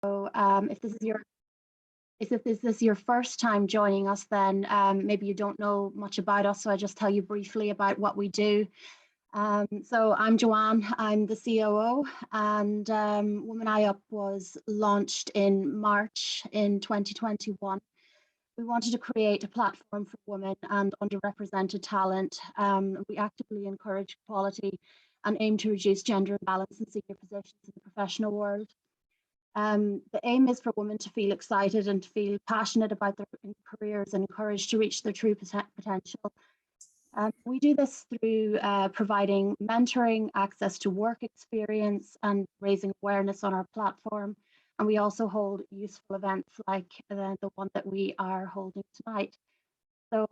If this is your first time joining us, then maybe you don't know much about us, so I just tell you briefly about what we do. So I'm Joanne, I'm the COO, and Woman Eye Up was launched in March in 2021. We wanted to create a platform for women and underrepresented talent. We actively encourage equality and aim to reduce gender imbalance in senior positions in the professional world. The aim is for women to feel excited and to feel passionate about their careers and encouraged to reach their true potential. We do this through providing mentoring, access to work experience, and raising awareness on our platform. And we also hold useful events like the one that we are holding tonight. So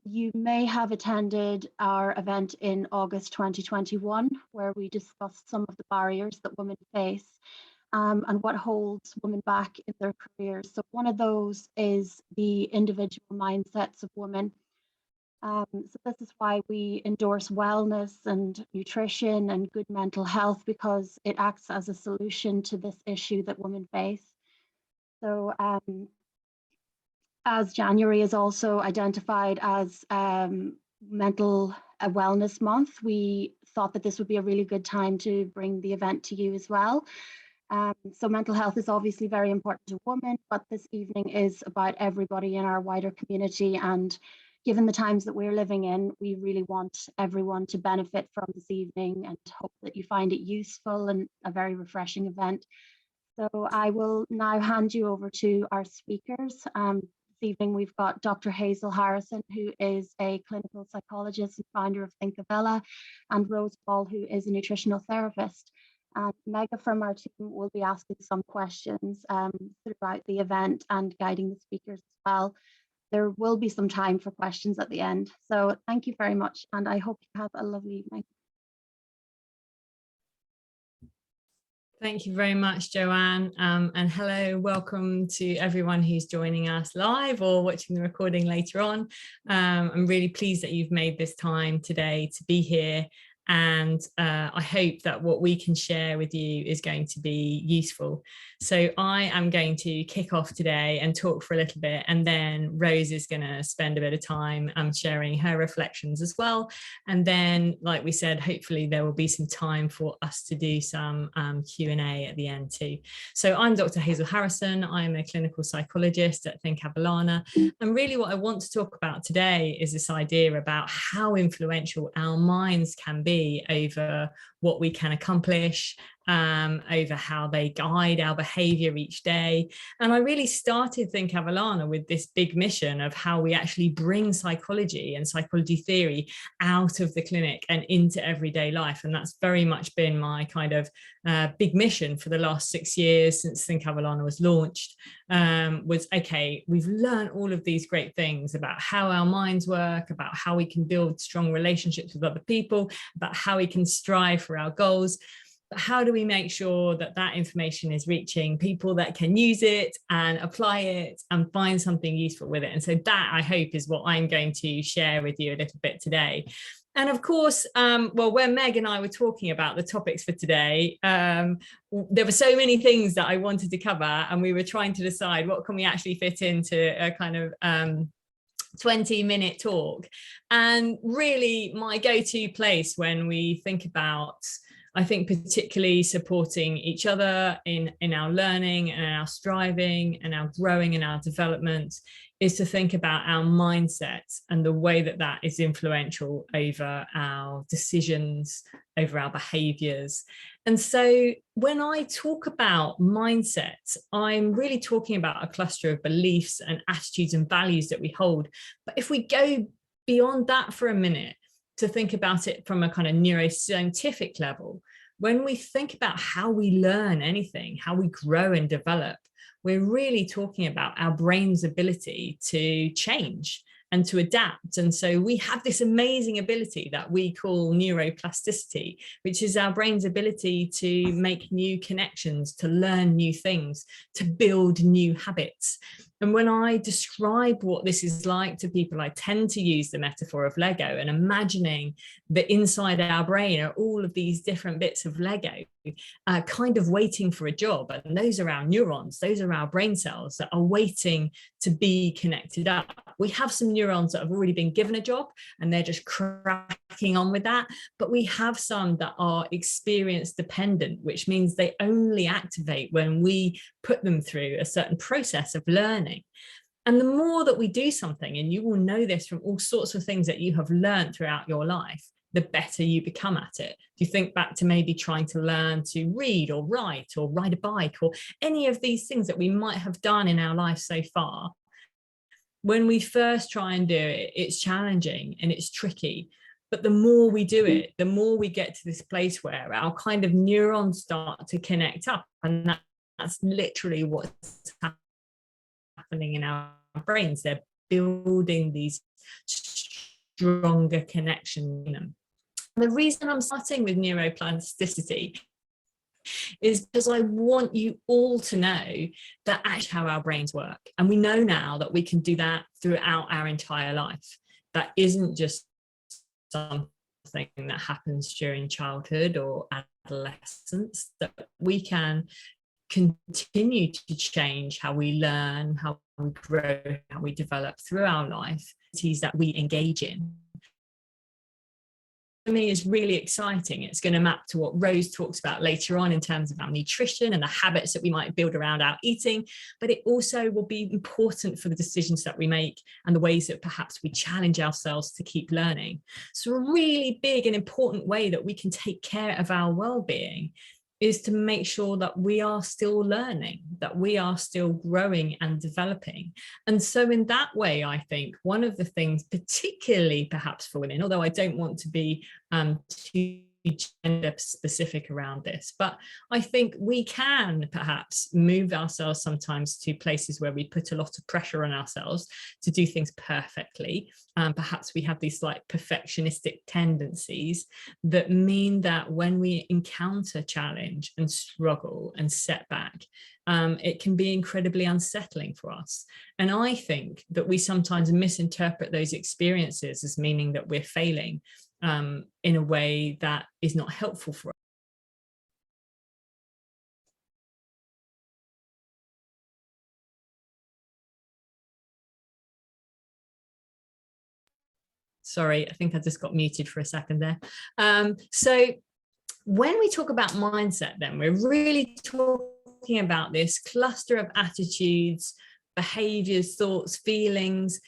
you may have attended our event in August 2021, where we discussed some of the barriers that women face and what holds women back in their careers. So one of those is the individual mindsets of women. So this is why we endorse wellness and nutrition and good mental health, because it acts as a solution to this issue that women face. So as January is also identified as Mental Wellness Month, we thought that this would be a really good time to bring the event to you as well. So mental health is obviously very important to women, but this evening is about everybody in our wider community. And given the times that we're living in, we really want everyone to benefit from this evening and hope that you find it useful and a very refreshing event. So I will now hand you over to our speakers. This evening we've got Dr. Hazel Harrison, who is a clinical psychologist and founder of Thinkavilla, and Rose Ball, who is a nutritional therapist. And Mega from our team will be asking some questions throughout the event and guiding the speakers as well. There will be some time for questions at the end. So thank you very much, and I hope you have a lovely evening. Thank you very much, Joanne. And hello, welcome to everyone who's joining us live or watching the recording later on. I'm really pleased that you've made this time today to be here. And I hope that what we can share with you is going to be useful. So I am going to kick off today and talk for a little bit, and then Rose is going to spend a bit of time sharing her reflections as well. And then, like we said, hopefully there will be some time for us to do some Q&A at the end too. So I'm Dr. Hazel Harrison. I'm a clinical psychologist at Thinkavilla. And really what I want to talk about today is this idea about how influential our minds can be over what we can accomplish, over how they guide our behavior each day. And I really started Thinkavilla with this big mission of how we actually bring psychology and psychology theory out of the clinic and into everyday life. And that's very much been my kind of big mission for the last 6 years since Thinkavilla was launched. Was okay, we've learned all of these great things about how our minds work, about how we can build strong relationships with other people, about how we can strive for our goals. But how do we make sure that that information is reaching people that can use it and apply it and find something useful with it? And so that, I hope, is what I'm going to share with you a little bit today. And of course, well, when Meg and I were talking about the topics for today, there were so many things that I wanted to cover, and we were trying to decide what can we actually fit into a kind of 20-minute talk. And really my go-to place when we think about, I think, particularly supporting each other in our learning and our striving and our growing and our development, is to think about our mindset and the way that that is influential over our decisions, over our behaviors. And so when I talk about mindset, I'm really talking about a cluster of beliefs and attitudes and values that we hold. But if we go beyond that for a minute, to think about it from a kind of neuroscientific level, when we think about how we learn anything, how we grow and develop, we're really talking about our brain's ability to change and to adapt. And so we have this amazing ability that we call neuroplasticity, which is our brain's ability to make new connections, to learn new things, to build new habits. And when I describe what this is like to people, I tend to use the metaphor of Lego, and imagining that inside our brain are all of these different bits of Lego, kind of waiting for a job. And those are our neurons, those are our brain cells that are waiting to be connected up. We have some neurons that have already been given a job and they're just cracking on with that. But we have some that are experience dependent, which means they only activate when we put them through a certain process of learning. And the more that we do something, and you will know this from all sorts of things that you have learned throughout your life, the better you become at it. If you think back to maybe trying to learn to read or ride a bike, or any of these things that we might have done in our life so far, when we first try and do it, it's challenging and it's tricky. But the more we do it, the more we get to this place where our kind of neurons start to connect up. And that's literally what's happening in our brains. They're building these stronger connections in them. The reason I'm starting with neuroplasticity is because I want you all to know that actually how our brains work. And we know now that we can do that throughout our entire life. That isn't just something that happens during childhood or adolescence, that we can continue to change how we learn, how we grow, how we develop through our life, that we engage in. For me is really exciting. It's going to map to what Rose talks about later on in terms of our nutrition and the habits that we might build around our eating, but it also will be important for the decisions that we make and the ways that perhaps we challenge ourselves to keep learning. So a really big and important way that we can take care of our well-being is to make sure that we are still learning, that we are still growing and developing. And so in that way, I think one of the things, particularly perhaps for women, although I don't want to be too gender specific around this, but I think we can perhaps move ourselves sometimes to places where we put a lot of pressure on ourselves to do things perfectly. Perhaps we have these like perfectionistic tendencies that mean that when we encounter challenge and struggle and setback, it can be incredibly unsettling for us. And I think that we sometimes misinterpret those experiences as meaning that we're failing in a way that is not helpful for us. Sorry, I think I just got muted for a second there. So when we talk about mindset, then we're really talking about this cluster of attitudes, behaviors, thoughts, feelings,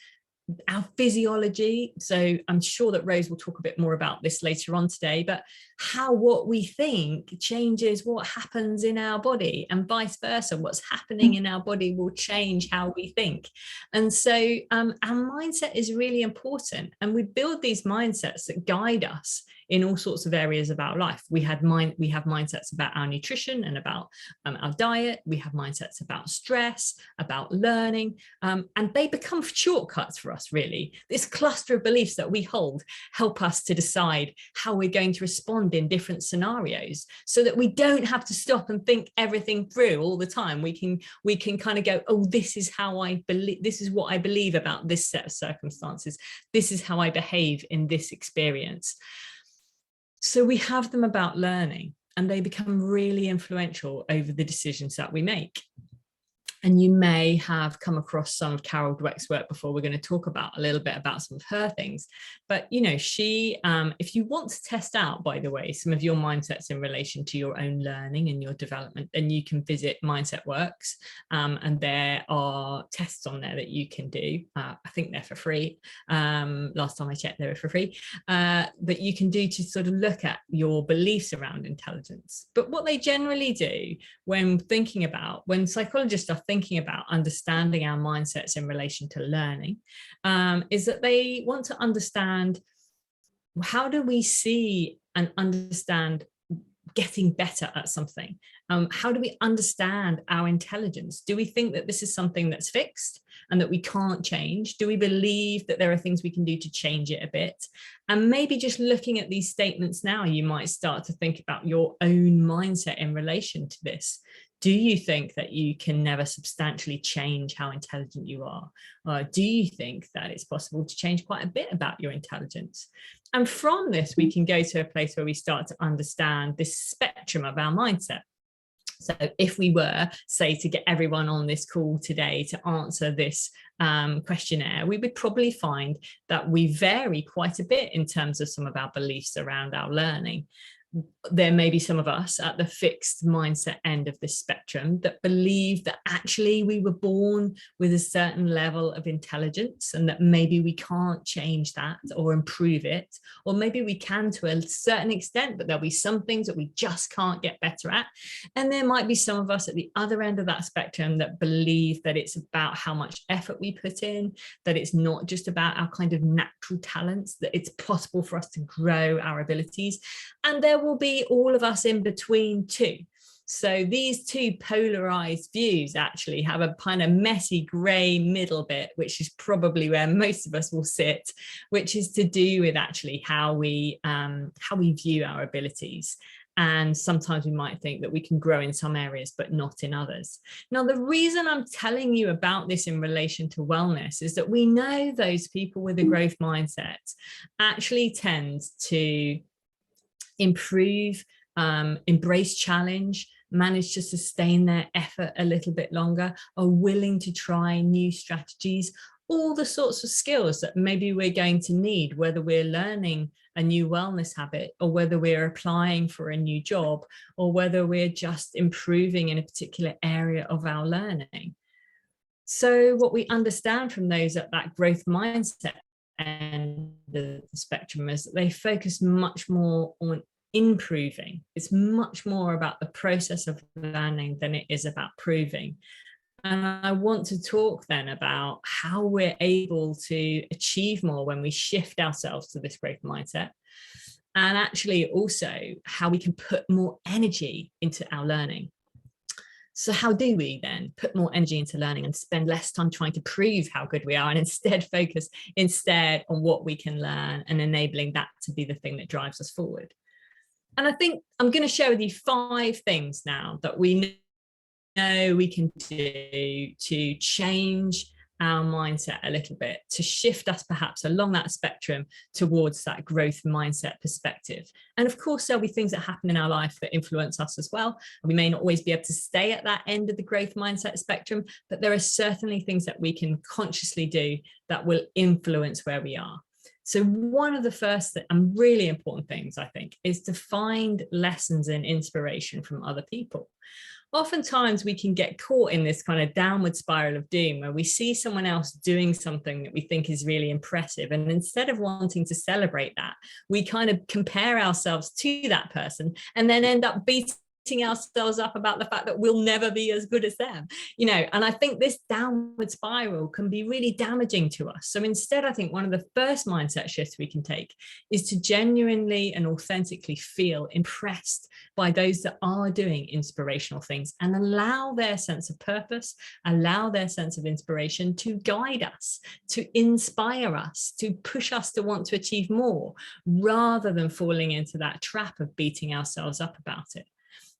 our physiology. So I'm sure that Rose will talk a bit more about this later on today, but how what we think changes what happens in our body, and vice versa. What's happening in our body will change how we think. And so our mindset is really important, and we build these mindsets that guide us in all sorts of areas of our life. We have mindsets about our nutrition and about our diet. We have mindsets about stress, about learning, and they become shortcuts for us, really. This cluster of beliefs that we hold help us to decide how we're going to respond in different scenarios, so that we don't have to stop and think everything through all the time. We can kind of go, oh, this is how I believe, this is what I believe about this set of circumstances. This is how I behave in this experience. So we have them about learning, and they become really influential over the decisions that we make. And you may have come across some of Carol Dweck's work before. We're going to talk about a little bit about some of her things. But, you know, she, if you want to test out, by the way, some of your mindsets in relation to your own learning and your development, then you can visit Mindset Works. And there are tests on there that you can do. I think they're for free. Last time I checked, they were for free. That you can do to sort of look at your beliefs around intelligence. But what they generally do when psychologists are thinking about understanding our mindsets in relation to learning, is that they want to understand, how do we see and understand getting better at something? How do we understand our intelligence? Do we think that this is something that's fixed and that we can't change? Do we believe that there are things we can do to change it a bit? And maybe just looking at these statements now, you might start to think about your own mindset in relation to this. Do you think that you can never substantially change how intelligent you are? Or do you think that it's possible to change quite a bit about your intelligence? And from this, we can go to a place where we start to understand this spectrum of our mindset. So if we were, say, to get everyone on this call today to answer this questionnaire, we would probably find that we vary quite a bit in terms of some of our beliefs around our learning. There may be some of us at the fixed mindset end of this spectrum that believe that actually we were born with a certain level of intelligence and that maybe we can't change that or improve it, or maybe we can to a certain extent, but there'll be some things that we just can't get better at. And there might be some of us at the other end of that spectrum that believe that it's about how much effort we put in, that it's not just about our kind of natural talents, that it's possible for us to grow our abilities. And there will be all of us in between too. So these two polarized views actually have a kind of messy gray middle bit, which is probably where most of us will sit, which is to do with actually how we view our abilities. And sometimes we might think that we can grow in some areas, but not in others. Now, the reason I'm telling you about this in relation to wellness is that we know those people with a growth mindset actually tend to improve, embrace challenge, manage to sustain their effort a little bit longer, are willing to try new strategies, all the sorts of skills that maybe we're going to need, whether we're learning a new wellness habit or whether we're applying for a new job or whether we're just improving in a particular area of our learning. So what we understand from those at that growth mindset end of the spectrum is that they focus much more on improving. It's much more about the process of learning than it is about proving. And I want to talk then about how we're able to achieve more when we shift ourselves to this growth mindset, and actually also how we can put more energy into our learning. So how do we then put more energy into learning and spend less time trying to prove how good we are and instead focus on what we can learn and enabling that to be the thing that drives us forward? And I think I'm going to share with you 5 things now that we know we can do to change our mindset a little bit, to shift us perhaps along that spectrum towards that growth mindset perspective. And of course, there'll be things that happen in our life that influence us as well. We may not always be able to stay at that end of the growth mindset spectrum, but there are certainly things that we can consciously do that will influence where we are. So one of the first and really important things, I think, is to find lessons and inspiration from other people. Oftentimes we can get caught in this kind of downward spiral of doom where we see someone else doing something that we think is really impressive. And instead of wanting to celebrate that, we kind of compare ourselves to that person and then end up beating ourselves up about the fact that we'll never be as good as them, and I think this downward spiral can be really damaging to us. So instead, I think one of the first mindset shifts we can take is to genuinely and authentically feel impressed by those that are doing inspirational things and allow their sense of purpose, allow their sense of inspiration to guide us, to inspire us, to push us to want to achieve more, rather than falling into that trap of beating ourselves up about it.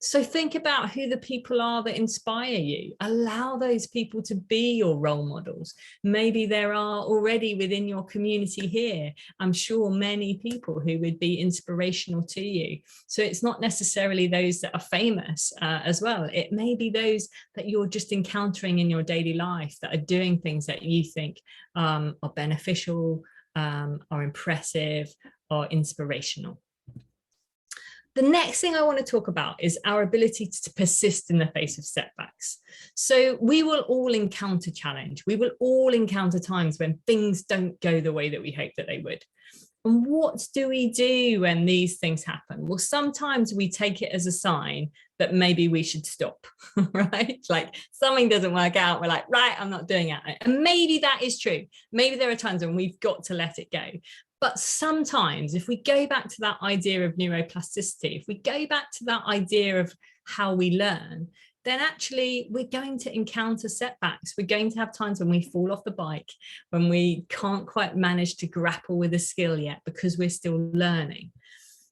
So think about who the people are that inspire you. Allow those people to be your role models. Maybe there are already within your community here, I'm sure, many people who would be inspirational to you. So it's not necessarily those that are famous as well. It may be those that you're just encountering in your daily life that are doing things that you think are beneficial, are impressive, or inspirational. The next thing I want to talk about is our ability to persist in the face of setbacks. So we will all encounter challenge. We will all encounter times when things don't go the way that we hope that they would. And what do we do when these things happen? Well, sometimes we take it as a sign that maybe we should stop, right? Like something doesn't work out. We're like, right, I'm not doing it. And maybe that is true. Maybe there are times when we've got to let it go. But sometimes if we go back to that idea of neuroplasticity, if we go back to that idea of how we learn, then actually we're going to encounter setbacks. We're going to have times when we fall off the bike, when we can't quite manage to grapple with a skill yet because we're still learning.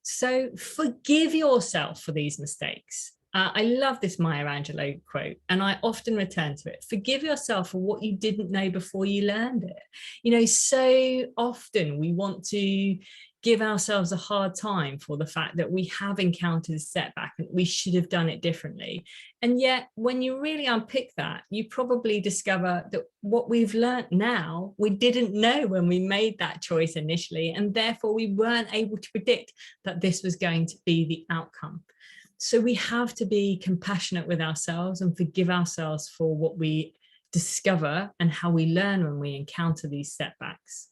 So forgive yourself for these mistakes. I love this Maya Angelou quote, and I often return to it. Forgive yourself for what you didn't know before you learned it. You know, so often we want to give ourselves a hard time for the fact that we have encountered a setback and we should have done it differently. And yet, when you really unpick that, you probably discover that what we've learned now, we didn't know when we made that choice initially, and therefore we weren't able to predict that this was going to be the outcome. So we have to be compassionate with ourselves and forgive ourselves for what we discover and how we learn when we encounter these setbacks.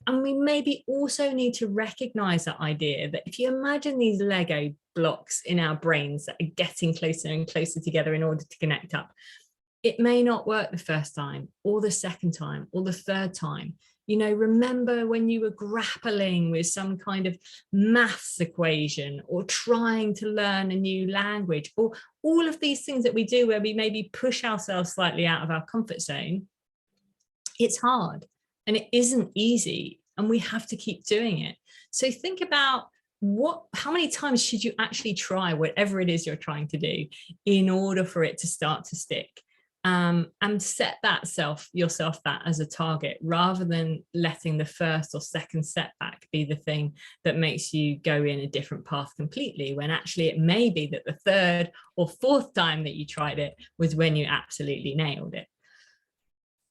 And we maybe also need to recognize that idea that if you imagine these Lego blocks in our brains that are getting closer and closer together in order to connect up, it may not work the first time or the second time or the third time. You know, remember when you were grappling with some kind of maths equation or trying to learn a new language, or all of these things that we do where we maybe push ourselves slightly out of our comfort zone. It's hard and it isn't easy, and we have to keep doing it. So think about how many times should you actually try whatever it is you're trying to do in order for it to start to stick? And set yourself that as a target, rather than letting the first or second setback be the thing that makes you go in a different path completely, when actually it may be that the third or fourth time that you tried it was when you absolutely nailed it.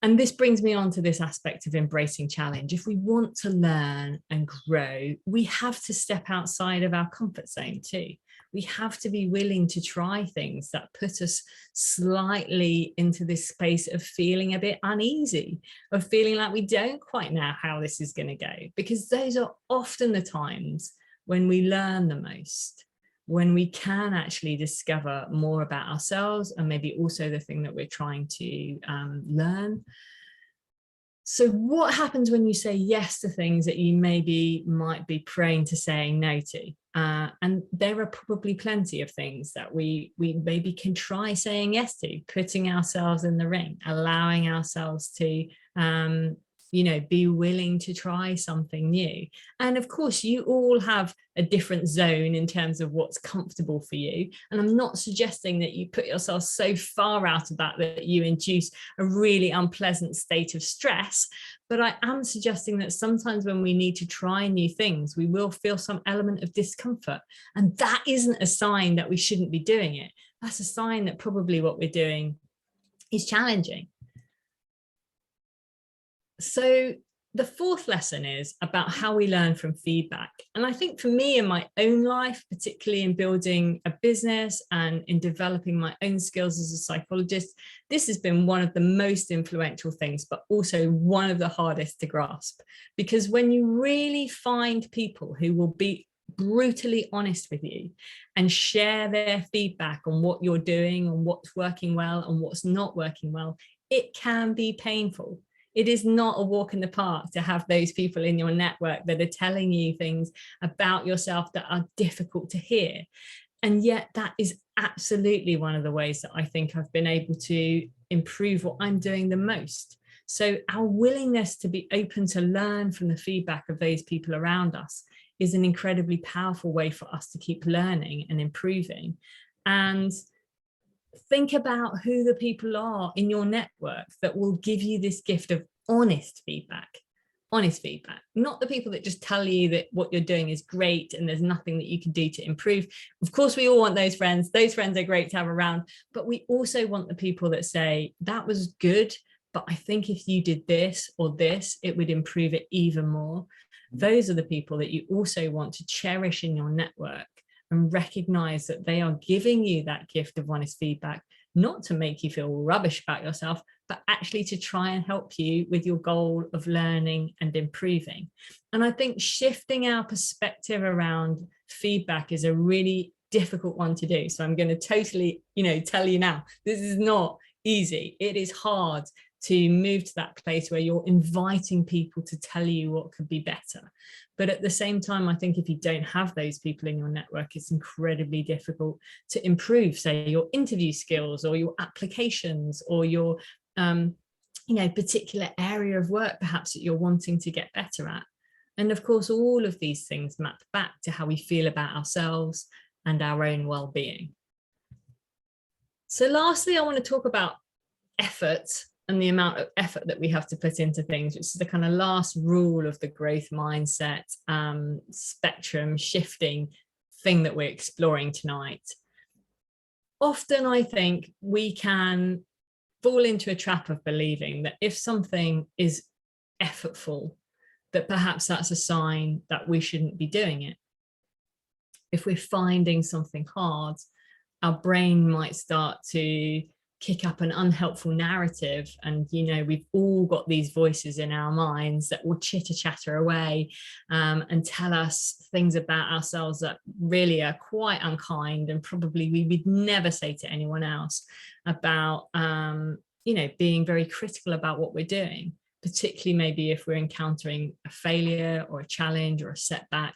And this brings me on to this aspect of embracing challenge. If we want to learn and grow, we have to step outside of our comfort zone too. We have to be willing to try things that put us slightly into this space of feeling a bit uneasy, of feeling like we don't quite know how this is going to go, because those are often the times when we learn the most, when we can actually discover more about ourselves and maybe also the thing that we're trying to learn. So what happens when you say yes to things that you might be prone to saying no to? And there are probably plenty of things that we maybe can try saying yes to, putting ourselves in the ring, allowing ourselves to be willing to try something new. And of course, you all have a different zone in terms of what's comfortable for you. And I'm not suggesting that you put yourself so far out of that you induce a really unpleasant state of stress. But I am suggesting that sometimes when we need to try new things, we will feel some element of discomfort. And that isn't a sign that we shouldn't be doing it. That's a sign that probably what we're doing is challenging. So the fourth lesson is about how we learn from feedback. And I think for me in my own life, particularly in building a business and in developing my own skills as a psychologist, this has been one of the most influential things, but also one of the hardest to grasp. Because when you really find people who will be brutally honest with you and share their feedback on what you're doing and what's working well and what's not working well, it can be painful. It is not a walk in the park to have those people in your network that are telling you things about yourself that are difficult to hear. And yet that is absolutely one of the ways that I think I've been able to improve what I'm doing the most. So our willingness to be open to learn from the feedback of those people around us is an incredibly powerful way for us to keep learning and improving. And think about who the people are in your network that will give you this gift of honest feedback, not the people that just tell you that what you're doing is great and there's nothing that you can do to improve. Of course, we all want those friends. Those friends are great to have around, but we also want the people that say, that was good, but I think if you did this or this, it would improve it even more. Those are the people that you also want to cherish in your network and recognize that they are giving you that gift of honest feedback, not to make you feel rubbish about yourself, but actually to try and help you with your goal of learning and improving. And I think shifting our perspective around feedback is a really difficult one to do. So I'm going to totally, tell you now, this is not easy. It is hard to move to that place where you're inviting people to tell you what could be better. But at the same time, I think if you don't have those people in your network, it's incredibly difficult to improve, say, your interview skills or your applications or your particular area of work perhaps that you're wanting to get better at. And of course, all of these things map back to how we feel about ourselves and our own well-being. So lastly, I want to talk about effort and the amount of effort that we have to put into things, which is the kind of last rule of the growth mindset spectrum shifting thing that we're exploring tonight. Often I think we can fall into a trap of believing that if something is effortful, that perhaps that's a sign that we shouldn't be doing it. If we're finding something hard, our brain might start to kick up an unhelpful narrative. And, we've all got these voices in our minds that will chitter chatter away and tell us things about ourselves that really are quite unkind and probably we would never say to anyone else about, being very critical about what we're doing, particularly maybe if we're encountering a failure or a challenge or a setback.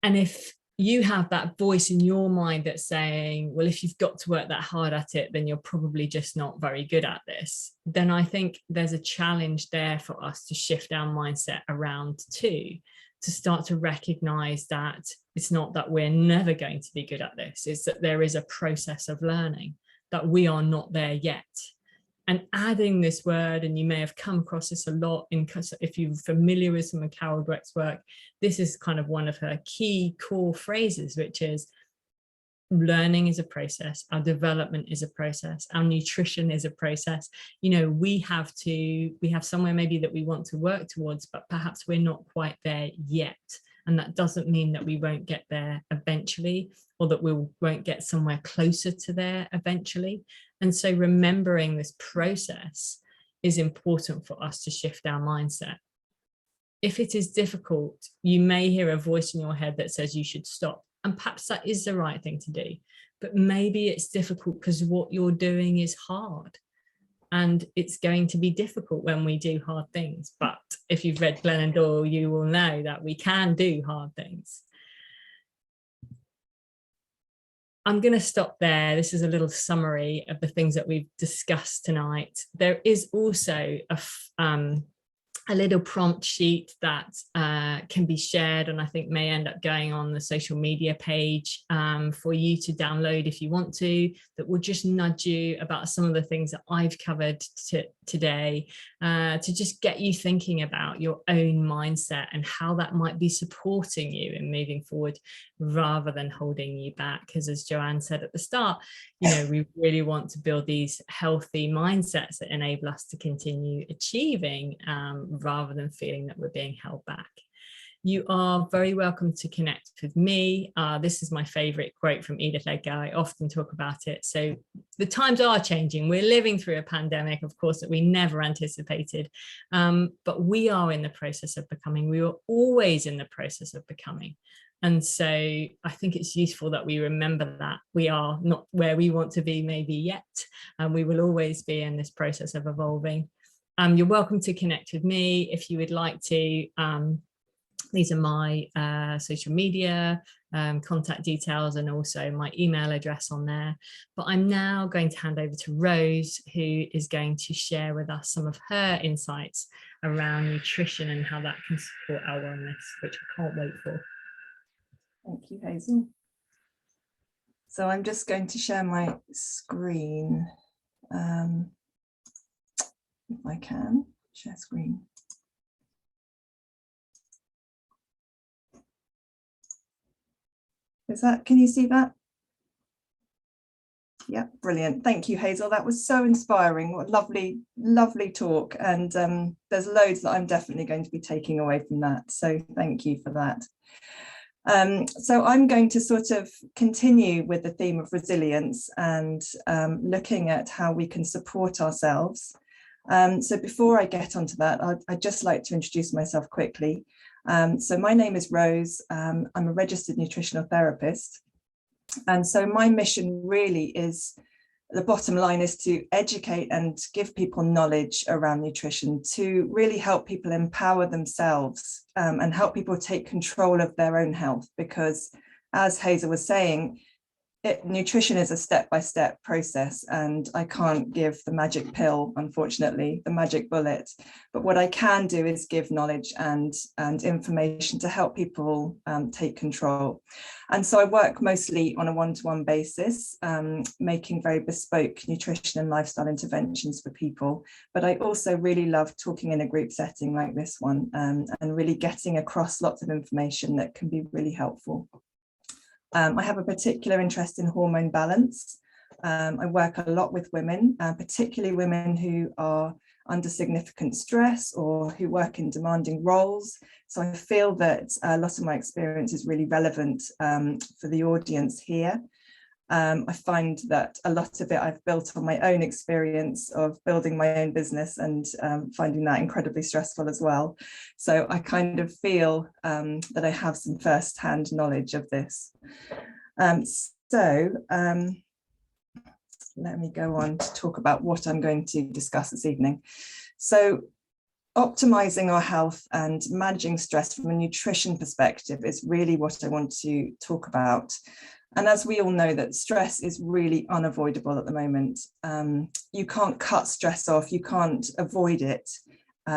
And if you have that voice in your mind that's saying, well, if you've got to work that hard at it, then you're probably just not very good at this, then I think there's a challenge there for us to shift our mindset around too, to start to recognize that it's not that we're never going to be good at this, it's that there is a process of learning, that we are not there yet. And adding this word, and you may have come across this a lot if you're familiar with some of Carol Dweck's work, this is kind of one of her key core phrases, which is learning is a process, our development is a process, our nutrition is a process. We have somewhere maybe that we want to work towards, but perhaps we're not quite there yet. And that doesn't mean that we won't get there eventually, or that we won't get somewhere closer to there eventually. And so remembering this process is important for us to shift our mindset. If it is difficult, you may hear a voice in your head that says you should stop. And perhaps that is the right thing to do. But maybe it's difficult because what you're doing is hard. And it's going to be difficult when we do hard things. But if you've read Glennon Doyle, you will know that we can do hard things. I'm going to stop there. This is a little summary of the things that we've discussed tonight. There is also a little prompt sheet that can be shared, and I think may end up going on the social media page for you to download if you want to, that will just nudge you about some of the things that I've covered today, to just get you thinking about your own mindset and how that might be supporting you in moving forward rather than holding you back. Because as Joanne said at the start, we really want to build these healthy mindsets that enable us to continue achieving rather than feeling that we're being held back. You are very welcome to connect with me. This is my favorite quote from Edith Edgar. I often talk about it. So the times are changing. We're living through a pandemic, of course, that we never anticipated. But we are in the process of becoming. We were always in the process of becoming. And so I think it's useful that we remember that we are not where we want to be maybe yet, and we will always be in this process of evolving. You're welcome to connect with me if you would like to. These are my social media contact details and also my email address on there. But I'm now going to hand over to Rose, who is going to share with us some of her insights around nutrition and how that can support our wellness, which I can't wait for. Thank you, Hazel. So I'm just going to share my screen. If I can, share screen. Can you see that? Yeah, brilliant. Thank you, Hazel. That was so inspiring. What a lovely, lovely talk. And there's loads that I'm definitely going to be taking away from that. So thank you for that. So I'm going to sort of continue with the theme of resilience and looking at how we can support ourselves. So before I get onto that, I'd just like to introduce myself quickly. So my name is Rose. I'm a registered nutritional therapist. And so my mission really is the bottom line is to educate and give people knowledge around nutrition, to really help people empower themselves, and help people take control of their own health. Because as Hazel was saying, nutrition is a step-by-step process, and I can't give the magic pill, unfortunately, the magic bullet. But what I can do is give knowledge and information to help people take control. And so I work mostly on a one-to-one basis, making very bespoke nutrition and lifestyle interventions for people. But I also really love talking in a group setting like this one, and really getting across lots of information that can be really helpful. I have a particular interest in hormone balance. I work a lot with women, particularly women who are under significant stress or who work in demanding roles. So I feel that a lot of my experience is really relevant for the audience here. I find that a lot of it I've built on my own experience of building my own business, and finding that incredibly stressful as well. So I kind of feel that I have some first-hand knowledge of this. Let me go on to talk about what I'm going to discuss this evening. So optimizing our health and managing stress from a nutrition perspective is really what I want to talk about. And as we all know, that stress is really unavoidable at the moment. You can't cut stress off, you can't avoid it.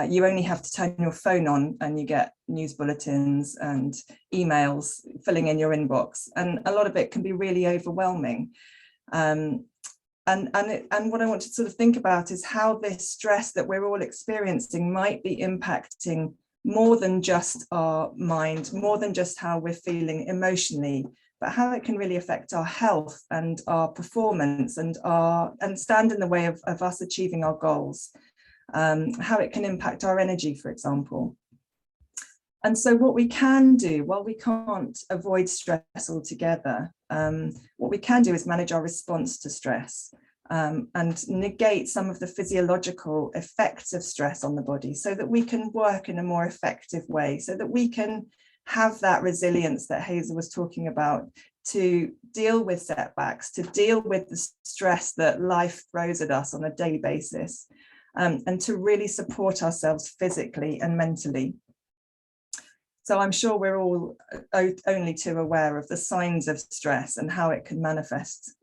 You only have to turn your phone on and you get news bulletins and emails filling in your inbox. And a lot of it can be really overwhelming. And what I want to sort of think about is how this stress that we're all experiencing might be impacting more than just our mind, more than just how we're feeling emotionally, but how it can really affect our health and our performance and stand in the way of us achieving our goals. How it can impact our energy, for example. And so what we can do, while we can't avoid stress altogether, what we can do is manage our response to stress, and negate some of the physiological effects of stress on the body, so that we can work in a more effective way, so that we can have that resilience that Hazel was talking about, to deal with setbacks, to deal with the stress that life throws at us on a daily basis, and to really support ourselves physically and mentally. So I'm sure we're all only too aware of the signs of stress and how it can manifest.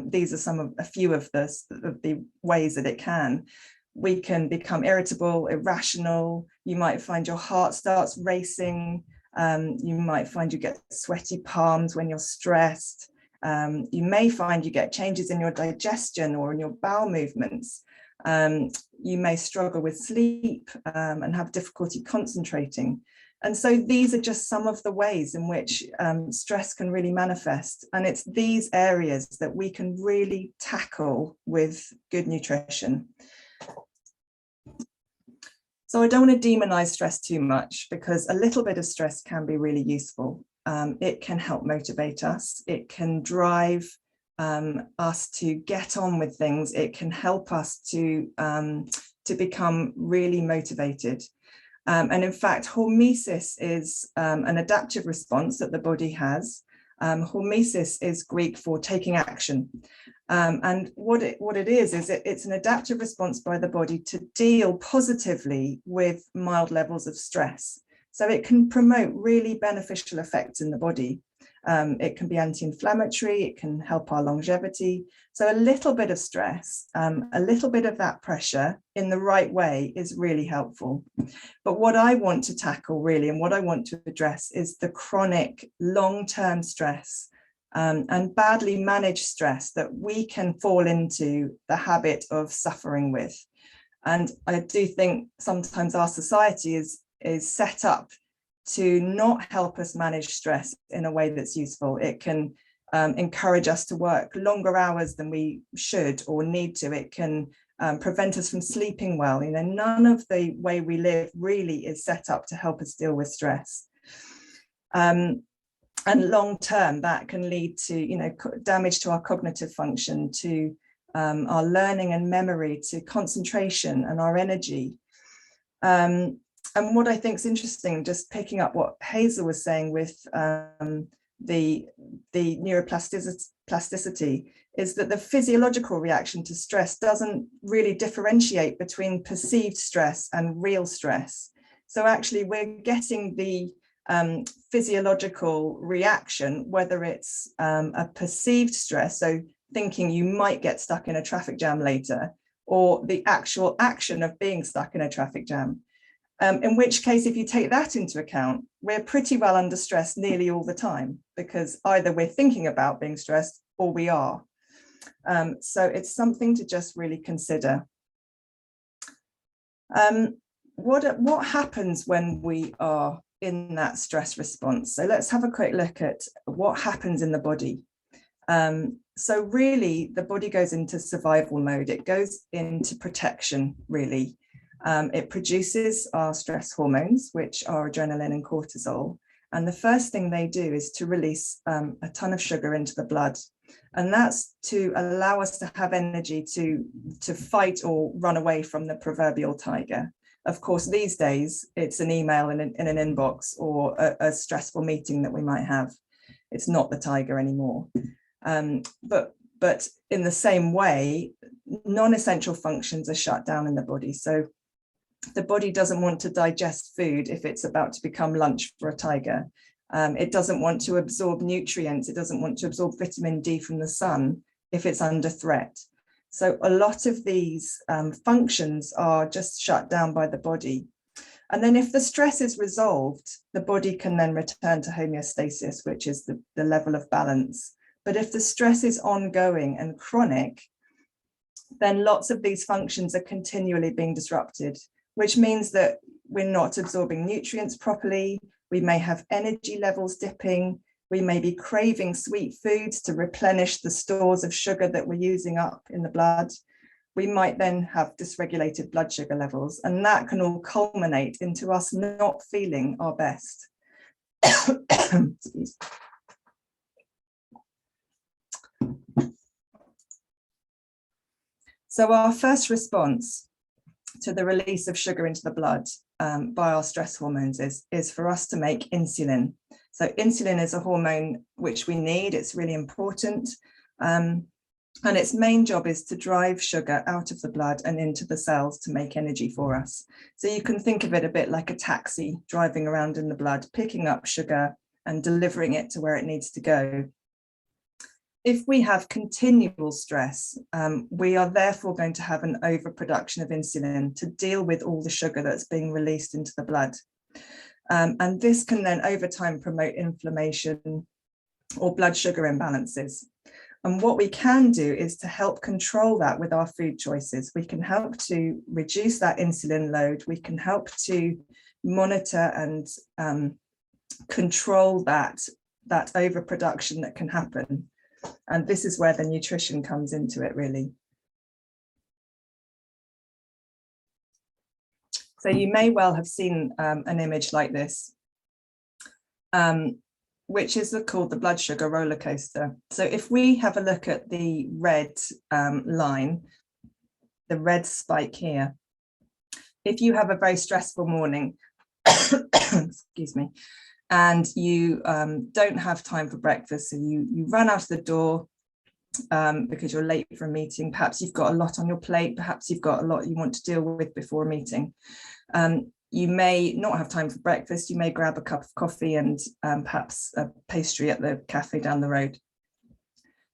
These are a few of the ways that it can. We can become irritable, irrational. You might find your heart starts racing. You might find you get sweaty palms when you're stressed. You may find you get changes in your digestion or in your bowel movements. You may struggle with sleep and have difficulty concentrating. And so these are just some of the ways in which stress can really manifest. And it's these areas that we can really tackle with good nutrition. So I don't want to demonize stress too much, because a little bit of stress can be really useful. It can help motivate us. It can drive us to get on with things. It can help us to become really motivated. And in fact, hormesis is an adaptive response that the body has. Hormesis is Greek for taking action. And what it is it's an adaptive response by the body to deal positively with mild levels of stress. So it can promote really beneficial effects in the body. It can be anti-inflammatory, it can help our longevity. So a little bit of stress, a little bit of that pressure in the right way is really helpful. But what I want to tackle really, and what I want to address, is the chronic long-term stress and badly managed stress that we can fall into the habit of suffering with. And I do think sometimes our society is set up to not help us manage stress in a way that's useful. It can encourage us to work longer hours than we should or need to. It can prevent us from sleeping well. You know, none of the way we live really is set up to help us deal with stress. And long term, that can lead to, you know, damage to our cognitive function, to our learning and memory, to concentration and our energy. And what I think is interesting, just picking up what Hazel was saying with the neuroplasticity, is that the physiological reaction to stress doesn't really differentiate between perceived stress and real stress. So actually we're getting the physiological reaction, whether it's a perceived stress, so thinking you might get stuck in a traffic jam later, or the actual action of being stuck in a traffic jam. In which case, if you take that into account, we're pretty well under stress nearly all the time, because either we're thinking about being stressed or we are. So it's something to just really consider. What happens when we are in that stress response? So let's have a quick look at what happens in the body. So really, the body goes into survival mode. It goes into protection, really. It produces our stress hormones, which are adrenaline and cortisol. And the first thing they do is to release a ton of sugar into the blood. And that's to allow us to have energy to fight or run away from the proverbial tiger. Of course, these days, it's an email in an inbox or a stressful meeting that we might have. It's not the tiger anymore. But in the same way, non-essential functions are shut down in the body. So the body doesn't want to digest food if it's about to become lunch for a tiger. It doesn't want to absorb nutrients. It doesn't want to absorb vitamin D from the sun if it's under threat. So a lot of these functions are just shut down by the body. And then if the stress is resolved, the body can then return to homeostasis, which is the level of balance. But if the stress is ongoing and chronic, then lots of these functions are continually being disrupted, which means that we're not absorbing nutrients properly. We may have energy levels dipping. We may be craving sweet foods to replenish the stores of sugar that we're using up in the blood. We might then have dysregulated blood sugar levels, and that can all culminate into us not feeling our best. Excuse. So our first response to the release of sugar into the blood by our stress hormones is for us to make insulin. So insulin is a hormone which we need. It's really important. And its main job is to drive sugar out of the blood and into the cells to make energy for us. So you can think of it a bit like a taxi driving around in the blood, picking up sugar and delivering it to where it needs to go. If we have continual stress, we are therefore going to have an overproduction of insulin to deal with all the sugar that's being released into the blood. And this can then over time promote inflammation or blood sugar imbalances. And what we can do is to help control that with our food choices. We can help to reduce that insulin load. We can help to monitor and control that overproduction that can happen. And this is where the nutrition comes into it, really. So you may well have seen an image like this, which is called the blood sugar roller coaster. So if we have a look at the red line, the red spike here, if you have a very stressful morning, excuse me, and you don't have time for breakfast, so you run out of the door because you're late for a meeting. Perhaps you've got a lot on your plate. Perhaps you've got a lot you want to deal with before a meeting. You may not have time for breakfast. You may grab a cup of coffee and perhaps a pastry at the cafe down the road.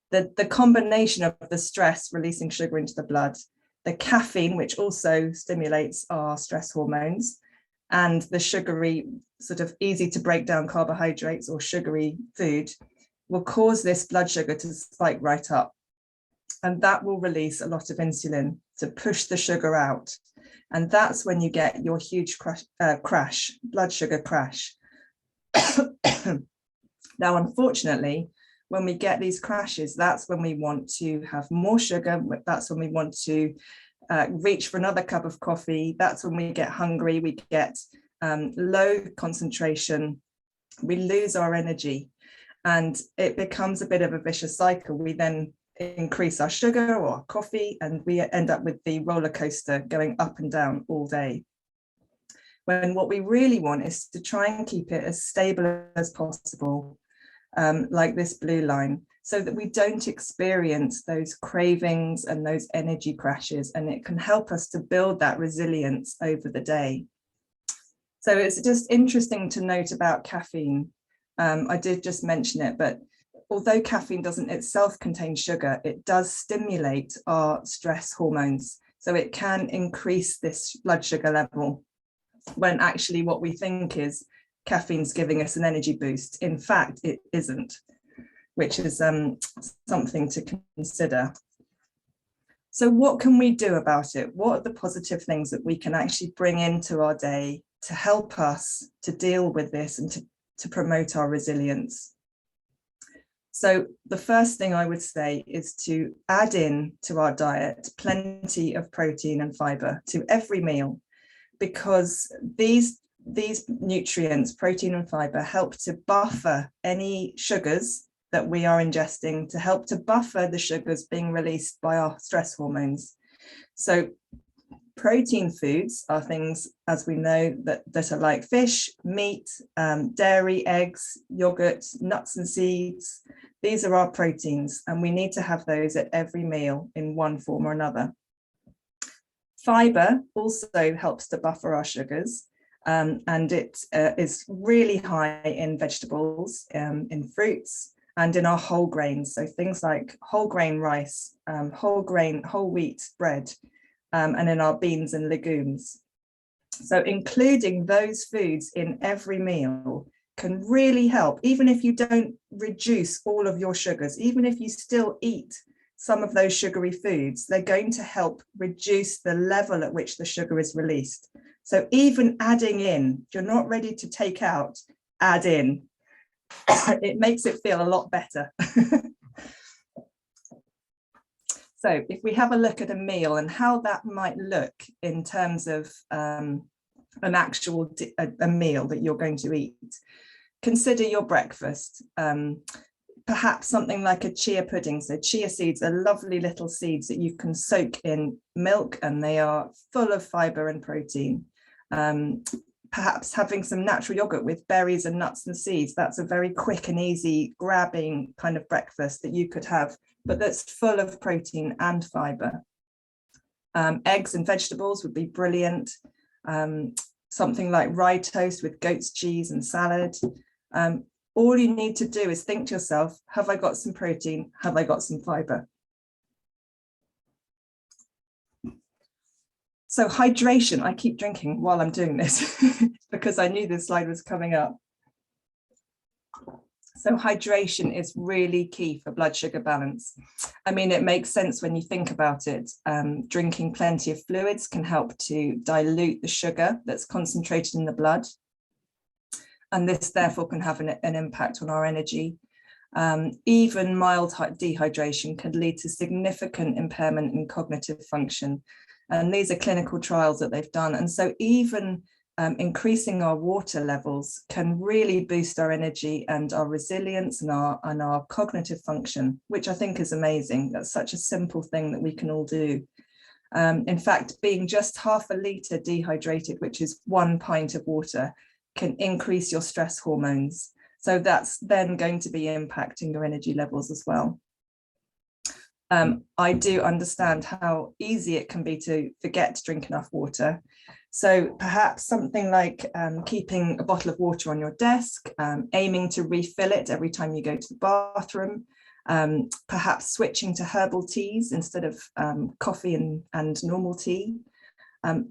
The combination of the stress releasing sugar into the blood, the caffeine, which also stimulates our stress hormones, and the sugary, sort of easy to break down carbohydrates or sugary food will cause this blood sugar to spike right up. And that will release a lot of insulin to push the sugar out. And that's when you get your huge crash, blood sugar crash. Now, unfortunately, when we get these crashes, that's when we want to have more sugar. That's when we want to reach for another cup of coffee. That's when we get hungry, we get low concentration, we lose our energy, and it becomes a bit of a vicious cycle. We then increase our sugar or our coffee, and we end up with the roller coaster going up and down all day. When what we really want is to try and keep it as stable as possible, like this blue line. so that we don't experience those cravings and those energy crashes, and it can help us to build that resilience over the day. So it's just interesting to note about caffeine. I did just mention it, but although caffeine doesn't itself contain sugar, it does stimulate our stress hormones. So it can increase this blood sugar level, when actually what we think is caffeine's giving us an energy boost. In fact, it isn't, which is something to consider. So what can we do about it? What are the positive things that we can actually bring into our day to help us to deal with this and to promote our resilience? So the first thing I would say is to add in to our diet plenty of protein and fiber to every meal, because these nutrients, protein and fiber, help to buffer any sugars that we are ingesting, to help to buffer the sugars being released by our stress hormones. So protein foods are things, as we know, that are like fish, meat, dairy, eggs, yogurt, nuts and seeds. These are our proteins, and we need to have those at every meal in one form or another. Fiber also helps to buffer our sugars, and it is really high in vegetables, in fruits, and in our whole grains. So things like whole grain rice, whole wheat bread, and in our beans and legumes. So including those foods in every meal can really help, even if you don't reduce all of your sugars, even if you still eat some of those sugary foods, they're going to help reduce the level at which the sugar is released. So even adding in, if you're not ready to take out, add in. It makes it feel a lot better. So if we have a look at a meal and how that might look in terms of an actual a meal that you're going to eat, consider your breakfast. Perhaps something like a chia pudding. So chia seeds are lovely little seeds that you can soak in milk, and they are full of fiber and protein. Perhaps having some natural yogurt with berries and nuts and seeds. That's a very quick and easy grabbing kind of breakfast that you could have, but that's full of protein and fiber. Eggs and vegetables would be brilliant. Something like rye toast with goat's cheese and salad. All you need to do is think to yourself, have I got some protein? Have I got some fiber? So hydration, I keep drinking while I'm doing this because I knew this slide was coming up. So hydration is really key for blood sugar balance. I mean, it makes sense when you think about it. Drinking plenty of fluids can help to dilute the sugar that's concentrated in the blood. And this therefore can have an impact on our energy. Even mild dehydration can lead to significant impairment in cognitive function. And these are clinical trials that they've done. And so even increasing our water levels can really boost our energy and our resilience and our cognitive function, which I think is amazing. That's such a simple thing that we can all do. In fact, being just half a litre dehydrated, which is 1 pint of water, can increase your stress hormones. So that's then going to be impacting your energy levels as well. I do understand how easy it can be to forget to drink enough water. So perhaps something like keeping a bottle of water on your desk, aiming to refill it every time you go to the bathroom, perhaps switching to herbal teas instead of coffee and normal tea.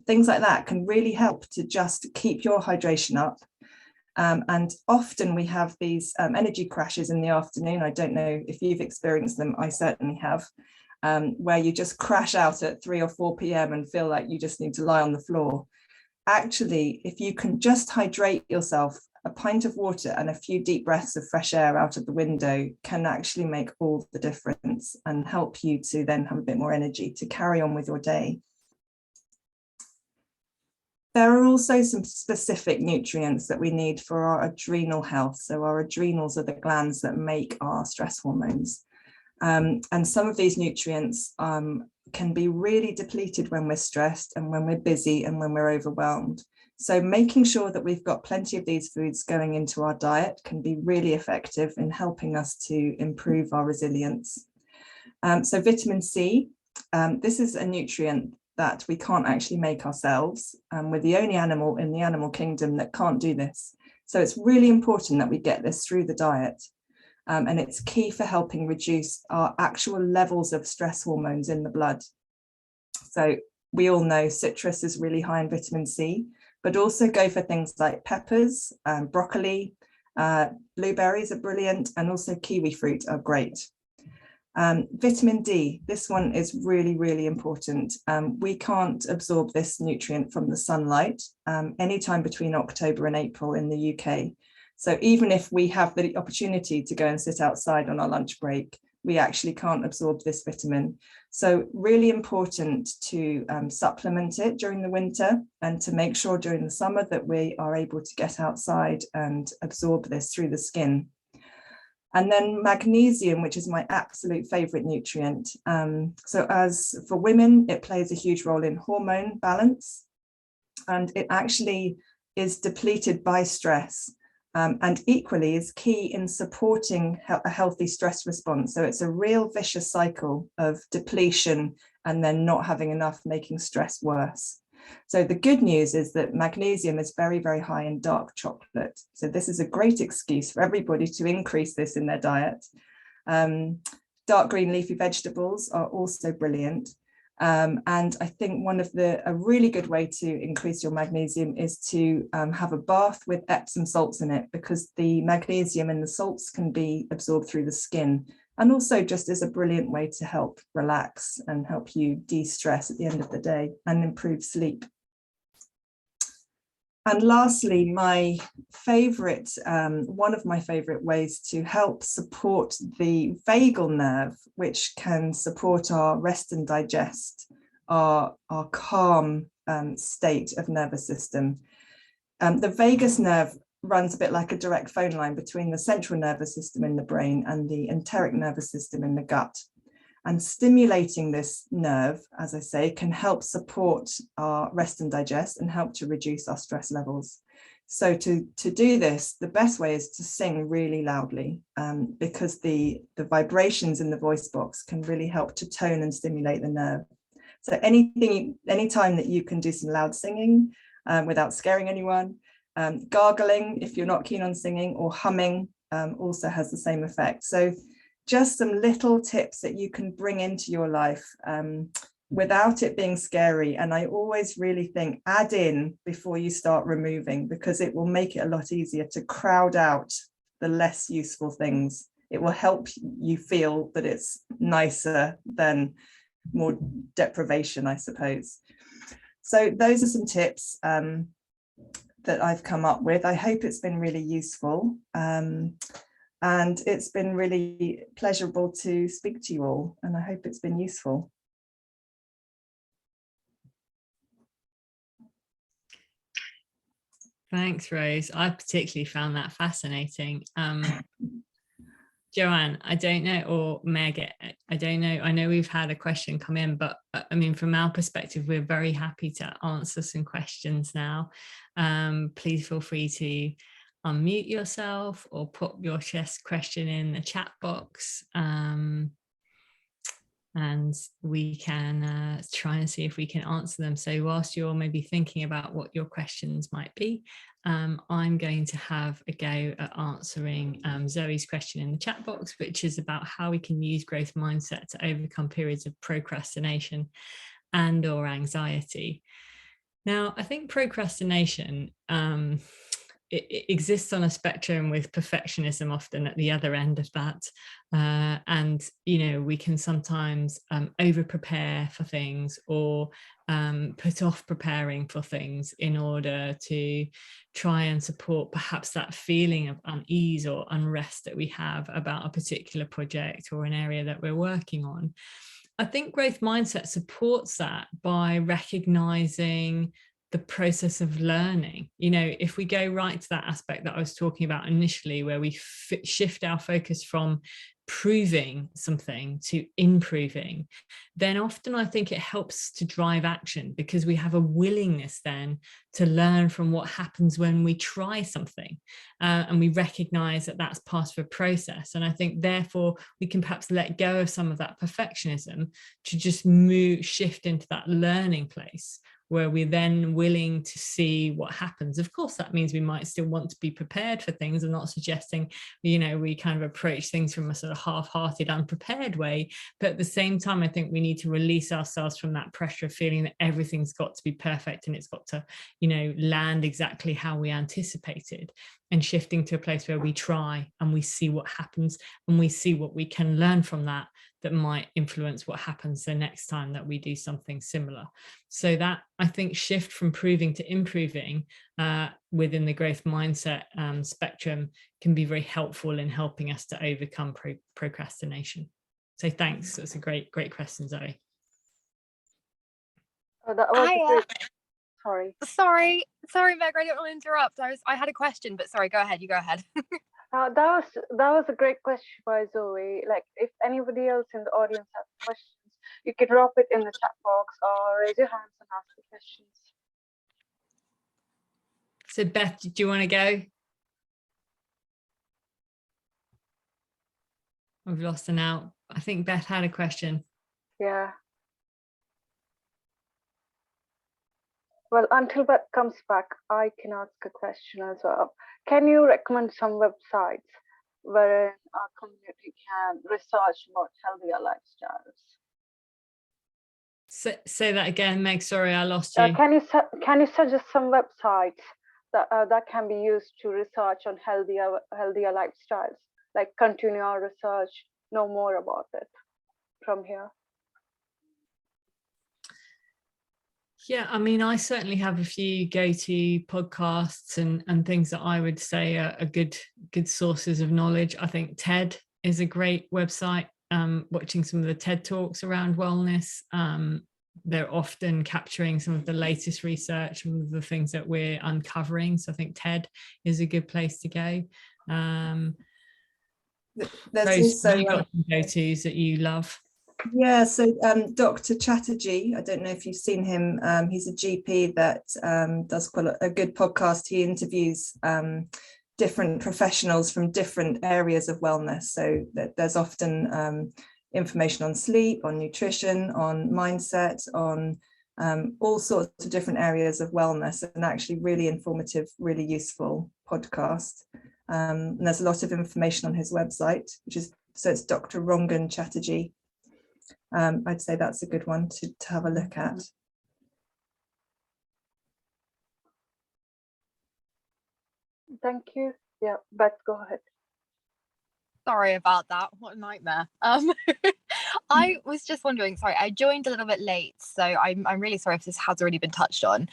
Things like that can really help to just keep your hydration up. And often we have these energy crashes in the afternoon. I don't know if you've experienced them. I certainly have, where you just crash out at 3 or 4 p.m. and feel like you just need to lie on the floor. Actually, if you can just hydrate yourself, a pint of water and a few deep breaths of fresh air out of the window can actually make all the difference and help you to then have a bit more energy to carry on with your day. There are also some specific nutrients that we need for our adrenal health. So our adrenals are the glands that make our stress hormones. And some of these nutrients can be really depleted when we're stressed and when we're busy and when we're overwhelmed. So making sure that we've got plenty of these foods going into our diet can be really effective in helping us to improve our resilience. So vitamin C, this is a nutrient that we can't actually make ourselves. We're the only animal in the animal kingdom that can't do this. So it's really important that we get this through the diet. And it's key for helping reduce our actual levels of stress hormones in the blood. So we all know citrus is really high in vitamin C, but also go for things like peppers, broccoli, blueberries are brilliant, and also kiwi fruit are great. Vitamin D, this one is really, really important. We can't absorb this nutrient from the sunlight anytime between October and April in the UK. So even if we have the opportunity to go and sit outside on our lunch break, we actually can't absorb this vitamin. So really important to supplement it during the winter, and to make sure during the summer that we are able to get outside and absorb this through the skin. And then magnesium, which is my absolute favorite nutrient. So as for women, it plays a huge role in hormone balance, and it actually is depleted by stress. And equally is key in supporting a healthy stress response. So it's a real vicious cycle of depletion and then not having enough, making stress worse. So the good news is that magnesium is very, very high in dark chocolate. So this is a great excuse for everybody to increase this in their diet. Dark green leafy vegetables are also brilliant. And I think a really good way to increase your magnesium is to have a bath with Epsom salts in it, because the magnesium in the salts can be absorbed through the skin, and also just is a brilliant way to help relax and help you de-stress at the end of the day and improve sleep. And lastly, my favorite, one of my favorite ways to help support the vagal nerve, which can support our rest and digest, our calm state of nervous system. The vagus nerve runs a bit like a direct phone line between the central nervous system in the brain and the enteric nervous system in the gut. And stimulating this nerve, as I say, can help support our rest and digest and help to reduce our stress levels. So to do this, the best way is to sing really loudly, because the vibrations in the voice box can really help to tone and stimulate the nerve. So anytime that you can do some loud singing without scaring anyone, gargling if you're not keen on singing, or humming also has the same effect. So just some little tips that you can bring into your life without it being scary. And I always really think add in before you start removing, because it will make it a lot easier to crowd out the less useful things. It will help you feel that it's nicer than more deprivation, I suppose. So those are some tips that I've come up with. I hope it's been really useful. And it's been really pleasurable to speak to you all, and I hope it's been useful. Thanks, Rose. I particularly found that fascinating. Joanne, I don't know, or Meg, I don't know. I know we've had a question come in, but I mean, from our perspective, we're very happy to answer some questions now. Please feel free to unmute yourself or put your question in the chat box, and we can try and see if we can answer them. So whilst you're maybe thinking about what your questions might be, I'm going to have a go at answering Zoe's question in the chat box, which is about how we can use growth mindset to overcome periods of procrastination and or anxiety. Now, I think procrastination, it exists on a spectrum, with perfectionism often at the other end of that. And, you know, we can sometimes over prepare for things, or put off preparing for things in order to try and support perhaps that feeling of unease or unrest that we have about a particular project or an area that we're working on. I think growth mindset supports that by recognizing the process of learning. You know, if we go right to that aspect that I was talking about initially, where we shift our focus from proving something to improving, then often I think it helps to drive action, because we have a willingness then to learn from what happens when we try something, and we recognize that that's part of a process. And I think therefore we can perhaps let go of some of that perfectionism to just shift into that learning place, where we're then willing to see what happens. Of course, that means we might still want to be prepared for things. I'm not suggesting, you know, we kind of approach things from a sort of half-hearted, unprepared way. But at the same time, I think we need to release ourselves from that pressure of feeling that everything's got to be perfect and it's got to, you know, land exactly how we anticipated, and shifting to a place where we try and we see what happens, and we see what we can learn from that might influence what happens the next time that we do something similar. So that, I think, shift from proving to improving within the growth mindset spectrum can be very helpful in helping us to overcome procrastination. So thanks. That's a great question, Zoe. Oh, that was Sorry, Meg, I don't want to interrupt. I had a question, but sorry, go ahead. You go ahead. That was a great question by Zoe. Like, if anybody else in the audience has questions, you can drop it in the chat box or raise your hands and ask the questions. So Beth, do you want to go? We've lost her now. I think Beth had a question. Yeah. Well, until Beth comes back, I can ask a question as well. Can you recommend some websites wherein our community can research about healthier lifestyles? Say that again, Meg. Sorry, I lost you. Can you suggest some websites that can be used to research on healthier lifestyles? Like, continue our research, know more about it from here. Yeah, I mean, I certainly have a few go-to podcasts and things that I would say are good sources of knowledge. I think TED is a great website. Watching some of the TED Talks around wellness, they're often capturing some of the latest research and the things that we're uncovering. So I think TED is a good place to go. There's Rose, also you got some go-tos that you love? Yeah, so Dr. Chatterjee, I don't know if you've seen him. He's a GP that does quite a good podcast. He interviews different professionals from different areas of wellness. So there's often information on sleep, on nutrition, on mindset, on all sorts of different areas of wellness, and actually really informative, really useful podcast. And there's a lot of information on his website, so it's Dr. Rangan Chatterjee. I'd say that's a good one to have a look at. Thank you. Yeah, Beth, go ahead. Sorry about that. What a nightmare. I was just wondering, sorry, I joined a little bit late, so I'm really sorry if this has already been touched on.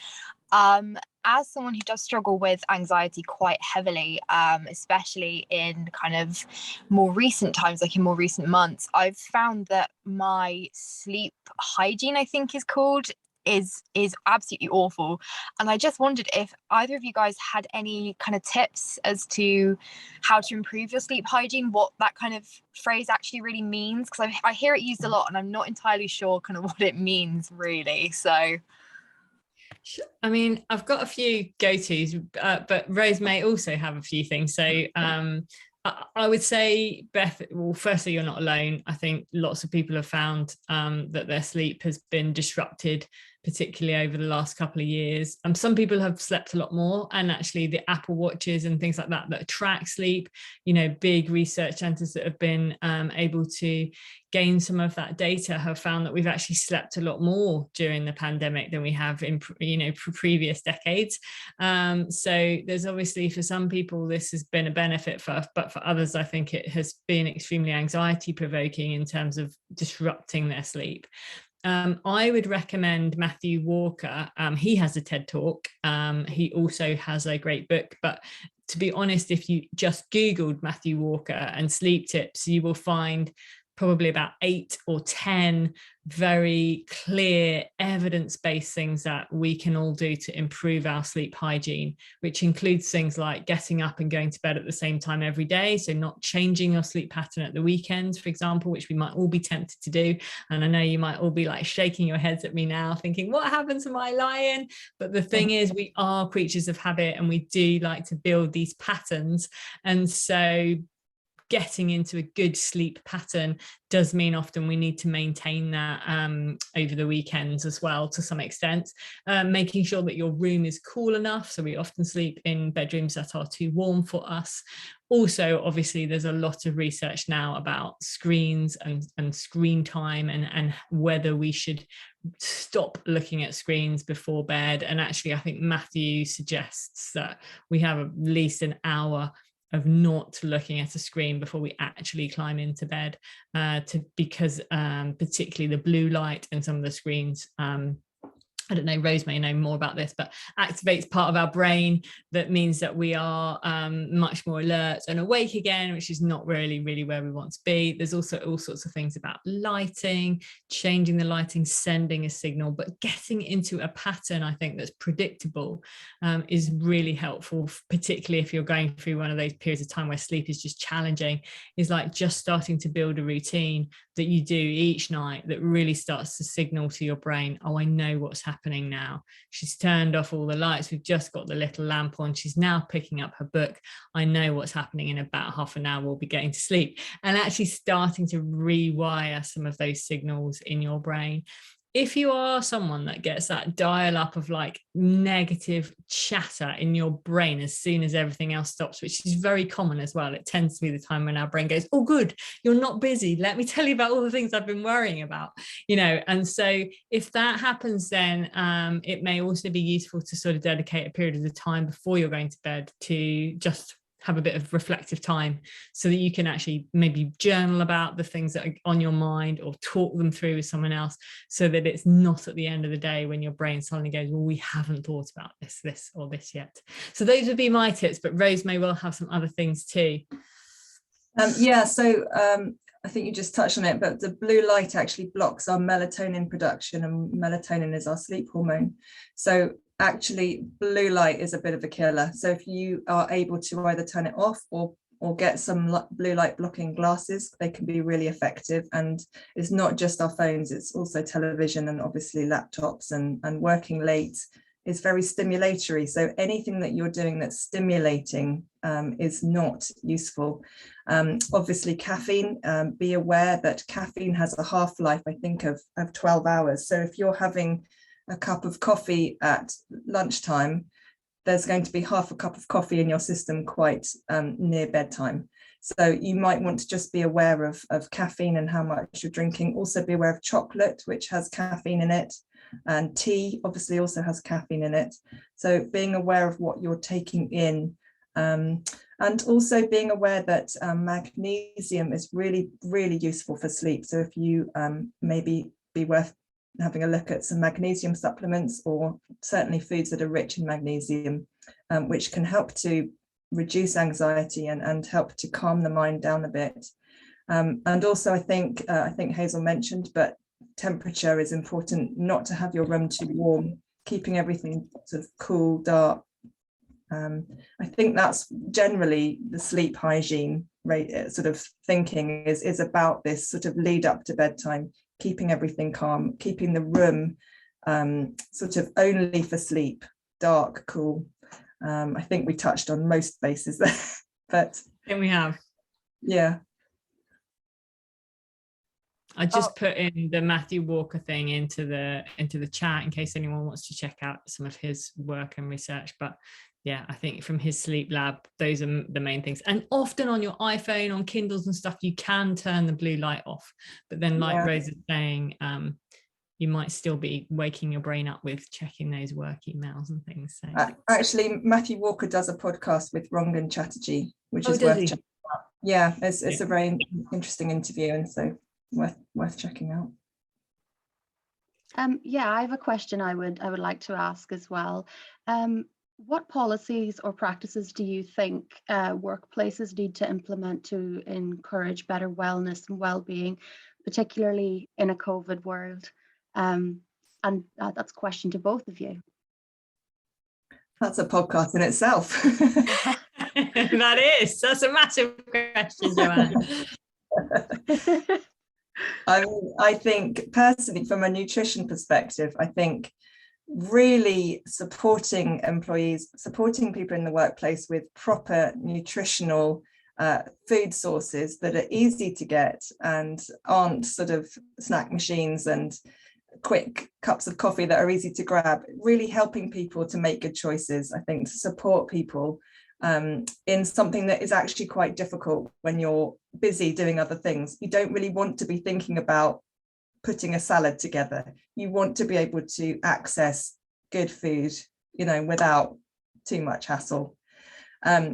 As someone who does struggle with anxiety quite heavily, especially in kind of more recent times, like in more recent months, I've found that my sleep hygiene, I think is called, is absolutely awful. And I just wondered if either of you guys had any kind of tips as to how to improve your sleep hygiene, what that kind of phrase actually really means, because I hear it used a lot and I'm not entirely sure kind of what it means really. So I mean, I've got a few go-tos, but Rose may also have a few things. So I would say, Beth, well, firstly, you're not alone. I think lots of people have found that their sleep has been disrupted, particularly over the last couple of years. Some people have slept a lot more, and actually the Apple Watches and things like that track sleep, big research centers that have been able to gain some of that data have found that we've actually slept a lot more during the pandemic than we have in previous decades. So there's obviously, for some people this has been a benefit but for others I think it has been extremely anxiety provoking in terms of disrupting their sleep. I would recommend Matthew Walker. He has a TED Talk. He also has a great book, but to be honest, if you just Googled Matthew Walker and sleep tips, you will find probably about 8 or 10 very clear evidence-based things that we can all do to improve our sleep hygiene, which includes things like getting up and going to bed at the same time every day. So not changing your sleep pattern at the weekends, for example, which we might all be tempted to do. And I know you might all be like shaking your heads at me now thinking, what happened to my lying? But the thing is, we are creatures of habit and we do like to build these patterns. And so getting into a good sleep pattern does mean often we need to maintain that over the weekends as well, to some extent. Making sure that your room is cool enough. So we often sleep in bedrooms that are too warm for us. Also, obviously, there's a lot of research now about screens and screen time and whether we should stop looking at screens before bed. And actually, I think Matthew suggests that we have at least an hour of not looking at a screen before we actually climb into bed, because particularly the blue light and some of the screens, I don't know, Rose may know more about this, but activates part of our brain that means that we are much more alert and awake again, which is not really where we want to be. There's also all sorts of things about lighting, changing the lighting, sending a signal, but getting into a pattern, I think, that's predictable is really helpful, particularly if you're going through one of those periods of time where sleep is just challenging. Is like just starting to build a routine that you do each night that really starts to signal to your brain, oh, I know what's happening now. She's turned off all the lights. We've just got the little lamp on. She's now picking up her book. I know what's happening. In about half an hour, we'll be getting to sleep. And actually starting to rewire some of those signals in your brain. If you are someone that gets that dial up of like negative chatter in your brain as soon as everything else stops, which is very common as well, it tends to be the time when our brain goes, oh, good, you're not busy. Let me tell you about all the things I've been worrying about, you know. And so if that happens, then it may also be useful to sort of dedicate a period of the time before you're going to bed to just have a bit of reflective time so that you can actually maybe journal about the things that are on your mind or talk them through with someone else, so that it's not at the end of the day when your brain suddenly goes, well, we haven't thought about this or this yet. So those would be my tips, but Rose may well have some other things too. I think you just touched on it, but the blue light actually blocks our melatonin production, and melatonin is our sleep hormone. So actually blue light is a bit of a killer. So if you are able to either turn it off or get some blue light blocking glasses, they can be really effective. And it's not just our phones, it's also television and obviously laptops, and working late is very stimulatory. So anything that you're doing that's stimulating is not useful. Obviously caffeine, be aware that caffeine has a half-life, I think, of 12 hours. So if you're having a cup of coffee at lunchtime, there's going to be half a cup of coffee in your system quite near bedtime. So you might want to just be aware of caffeine and how much you're drinking. Also be aware of chocolate, which has caffeine in it. And tea obviously also has caffeine in it. So being aware of what you're taking in, and also being aware that magnesium is really useful for sleep. So if you maybe be worth having a look at some magnesium supplements, or certainly foods that are rich in magnesium, which can help to reduce anxiety and help to calm the mind down a bit. And also I think Hazel mentioned, but temperature is important, not to have your room too warm, keeping everything sort of cool, dark. I think that's generally the sleep hygiene sort of thinking is about this sort of lead up to bedtime, keeping everything calm, keeping the room sort of only for sleep, dark, cool. I think we touched on most bases there, but I think we have. Yeah. I just put in the Matthew Walker thing into the chat in case anyone wants to check out some of his work and research. But yeah, I think from his sleep lab, those are the main things. And often on your iPhone, on Kindles and stuff, you can turn the blue light off. But then, like Rose is saying, you might still be waking your brain up with checking those work emails and things. So actually, Matthew Walker does a podcast with Rangan Chatterjee, which is worth checking out. Yeah, it's a very interesting interview, and so worth checking out. Yeah, I have a question I would like to ask as well. What policies or practices do you think workplaces need to implement to encourage better wellness and well-being, particularly in a COVID world? And that's a question to both of you. That's a podcast in itself. That's a massive question, Joanne. I think personally, from a nutrition perspective, I think really supporting employees, supporting people in the workplace with proper nutritional food sources that are easy to get and aren't sort of snack machines and quick cups of coffee that are easy to grab, really helping people to make good choices, I think, to support people in something that is actually quite difficult when you're busy doing other things. You don't really want to be thinking about putting a salad together. You want to be able to access good food, you know, without too much hassle.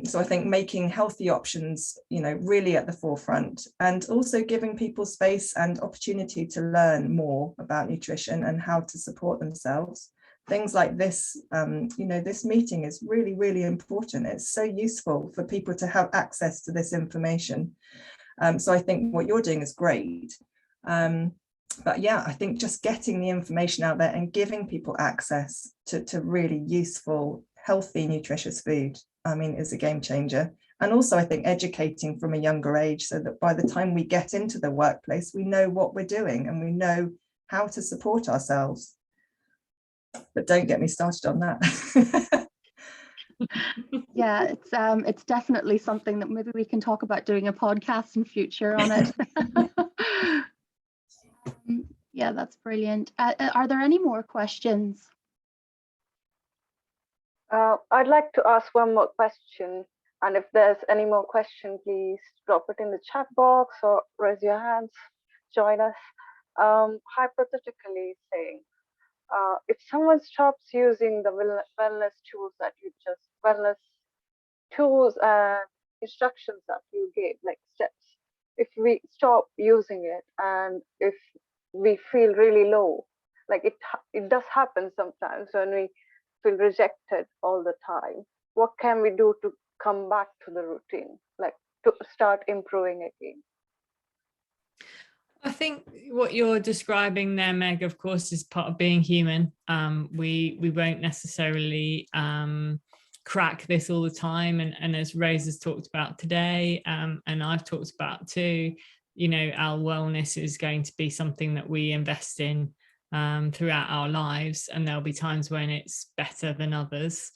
So I think making healthy options, you know, really at the forefront, and also giving people space and opportunity to learn more about nutrition and how to support themselves. Things like this, you know, this meeting is really, really important. It's so useful for people to have access to this information. So I think what you're doing is great. But yeah, I think just getting the information out there and giving people access to really useful, healthy, nutritious food, I mean, is a game changer. And also, I think educating from a younger age so that by the time we get into the workplace, we know what we're doing and we know how to support ourselves. But don't get me started on that. Yeah, it's definitely something that maybe we can talk about doing a podcast in future on it. Yeah, that's brilliant. Are there any more questions? I'd like to ask one more question, and if there's any more question, please drop it in the chat box or raise your hands, join us. Hypothetically saying, if someone stops using the wellness tools that you just, wellness tools and instructions that you gave, like steps, if we stop using it and if we feel really low, like it does happen sometimes when we feel rejected all the time, what can we do to come back to the routine, like to start improving again? I think what you're describing there, Meg, of course, is part of being human. We won't necessarily crack this all the time. And as Rose has talked about today, and I've talked about too, you know, our wellness is going to be something that we invest in throughout our lives. And there'll be times when it's better than others.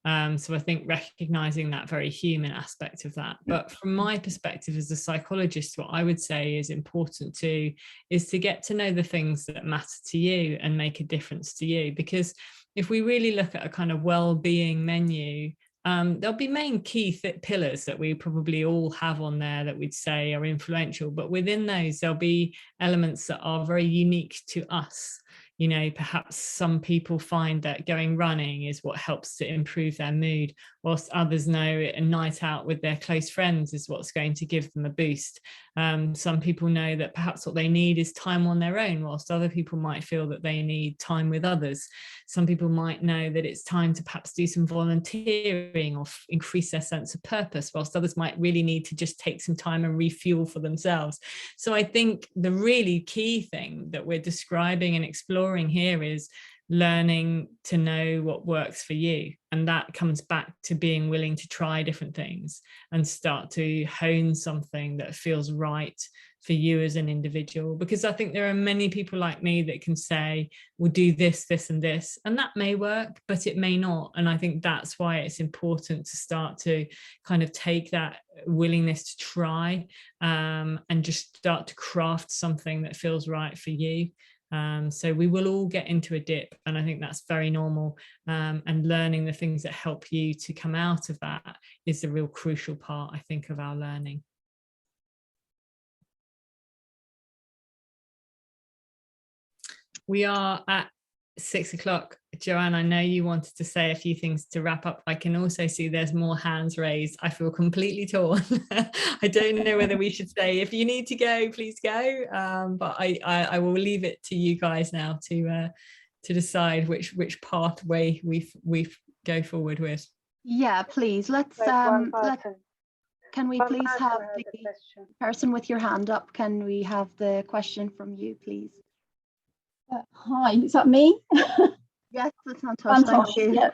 So I think recognizing that very human aspect of that. But from my perspective as a psychologist, what I would say is important too, is to get to know the things that matter to you and make a difference to you. Because if we really look at a kind of well-being menu, there'll be main key pillars that we probably all have on there that we'd say are influential. But within those, there'll be elements that are very unique to us. You know, perhaps some people find that going running is what helps to improve their mood, whilst others know a night out with their close friends is what's going to give them a boost. Some people know that perhaps what they need is time on their own, whilst other people might feel that they need time with others. Some people might know that it's time to perhaps do some volunteering or increase their sense of purpose, whilst others might really need to just take some time and refuel for themselves. So I think the really key thing that we're describing and exploring here is learning to know what works for you, and that comes back to being willing to try different things and start to hone something that feels right for you as an individual. Because I think there are many people like me that can say, we'll do this, this and this, and that may work, but it may not. And I think that's why it's important to start to kind of take that willingness to try and just start to craft something that feels right for you. So we will all get into a dip, and I think that's very normal, and learning the things that help you to come out of that is the real crucial part, I think, of our learning. We are at 6 o'clock. Joanne, I know you wanted to say a few things to wrap up. I can also see there's more hands raised. I feel completely torn. I don't know whether we should say, if you need to go, please go. But I will leave it to you guys now to decide which pathway we go forward with? Yeah, please. Let's Like one person. can we One please person have has a the question. person with your hand up? Can we have the question from you, please? Hi, is that me? Yes, that's Santosh. Thank you. Yeah.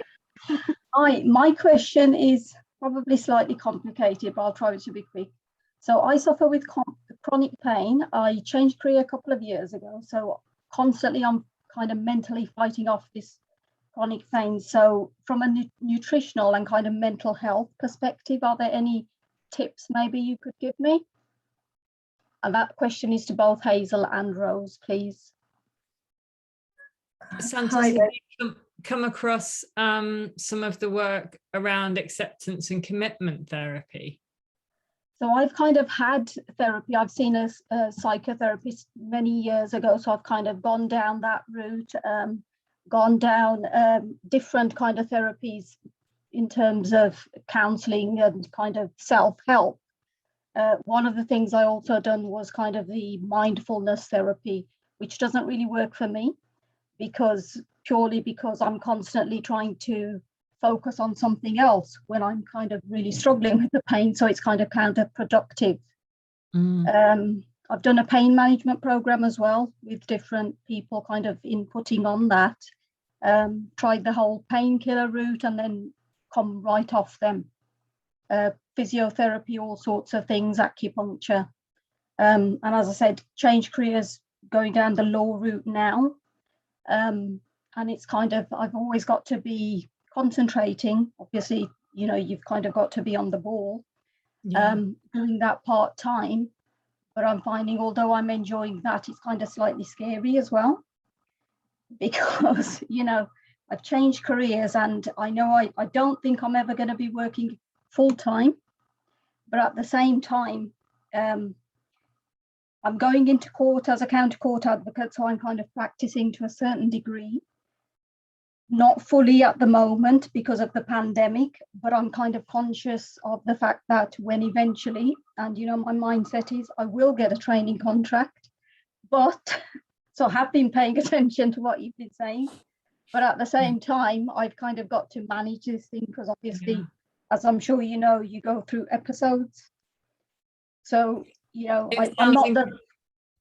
Hi, my question is probably slightly complicated, but I'll try to be quick. So I suffer with chronic pain. I changed career a couple of years ago. So constantly I'm kind of mentally fighting off this chronic pain. So from a nutritional and kind of mental health perspective, are there any tips maybe you could give me? And that question is to both Hazel and Rose, please. Santosh, have you come across some of the work around acceptance and commitment therapy? So I've kind of had therapy. I've seen a psychotherapist many years ago. So I've kind of gone down that route, gone down different kind of therapies in terms of counseling and kind of self-help. One of the things I also done was kind of the mindfulness therapy, which doesn't really work for me purely because I'm constantly trying to focus on something else when I'm kind of really struggling with the pain. So it's kind of counterproductive. I've done a pain management program as well with different people kind of inputting on that. Tried the whole painkiller route and then come right off them. Physiotherapy, all sorts of things, acupuncture. And as I said, change careers, going down the law route now. And it's kind of, I've always got to be concentrating. Obviously, you know, you've kind of got to be on the ball, doing that part-time. But I'm finding, although I'm enjoying that, it's kind of slightly scary as well. Because, you know, I've changed careers and I know I don't think I'm ever going to be working full-time. But at the same time, I'm going into court as a county court advocate, so I'm kind of practicing to a certain degree. Not fully at the moment because of the pandemic, but I'm kind of conscious of the fact that when eventually, and you know, my mindset is I will get a training contract, but so I have been paying attention to what you've been saying, but at the same time, I've kind of got to manage this thing because obviously, as I'm sure you know, you go through episodes. So, you know, I'm not the